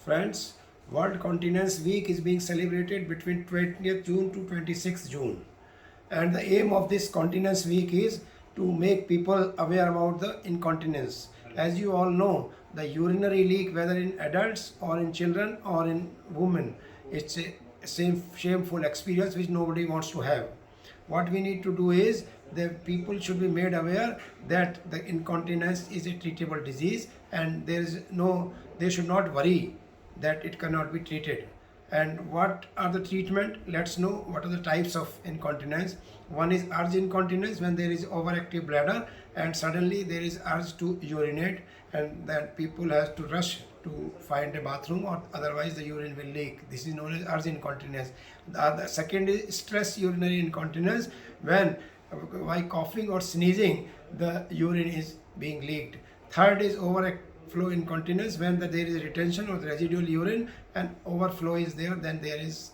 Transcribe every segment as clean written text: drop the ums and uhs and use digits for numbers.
Friends, World Continence Week is being celebrated between 20th June to 26th June. And the aim of this Continence Week is to make people aware about the incontinence. As you all know, the urinary leak, whether in adults or in children or in women, it's a same shameful experience which nobody wants to have. What we need to do is that people should be made aware that the incontinence is a treatable disease and they should not worry that it cannot be treated. And what are the treatment? Let's know what are the types of incontinence. One is urge incontinence, when there is overactive bladder and suddenly there is urge to urinate, and then people have to rush to find a bathroom or otherwise the urine will leak. This is known as urge incontinence. The second is stress urinary incontinence, when by coughing or sneezing the urine is being leaked. Third is overflow incontinence, when there is a retention of the residual urine and overflow is there, then there is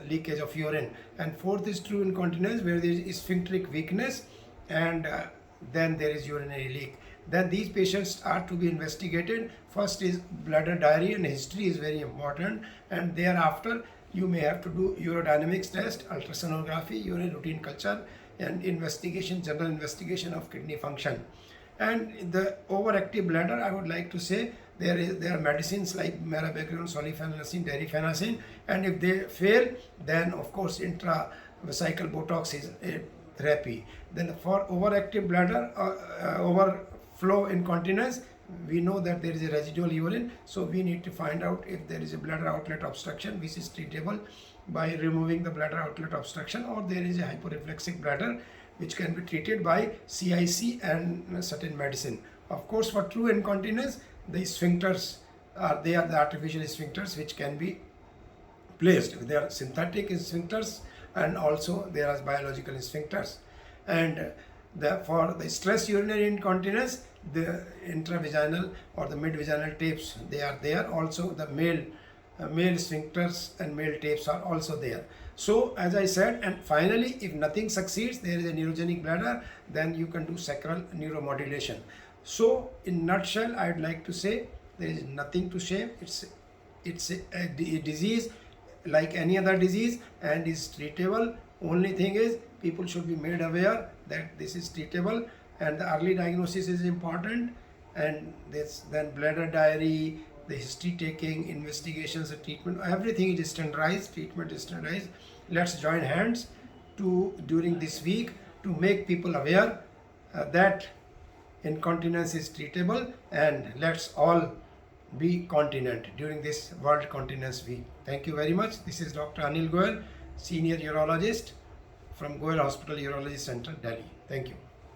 leakage of urine. And fourth is true incontinence, where there is sphincteric weakness and then there is urinary leak. Then these patients are to be investigated. First is bladder diary, and history is very important, and thereafter you may have to do urodynamics test, ultrasonography, urine routine culture, and investigation, general investigation of kidney function. And the overactive bladder, I would like to say there are medicines like marabecquine, solifenacin, derifenacin, and if they fail, then of course intravesical Botox is a therapy. Then for overactive bladder, overflow incontinence, we know that there is a residual urine, so we need to find out if there is a bladder outlet obstruction, which is treatable by removing the bladder outlet obstruction, or there is a hyporeflexic bladder which can be treated by CIC and certain medicine. Of course, for true incontinence, the sphincters they are the artificial sphincters which can be placed. They are synthetic sphincters and also there are biological sphincters. And for the stress urinary incontinence, the intravaginal or the midvaginal tapes, they are there. Also the male sphincters and male tapes are also there. So as I said, and finally, if nothing succeeds, there is a neurogenic bladder, then you can do sacral neuromodulation. So in nutshell, I would like to say there is nothing to shame. It's a disease like any other disease and is treatable. Only thing is people should be made aware that this is treatable, and the early diagnosis is important. And then bladder diary, the history taking, investigations, the treatment, everything is standardized, treatment is standardized. Let's join hands during this week to make people aware that incontinence is treatable, and let's all be continent during this World Continence Week. Thank you very much. This is Dr. Anil Goyal, Senior Urologist from Goyal Hospital Urology Center, Delhi. Thank you.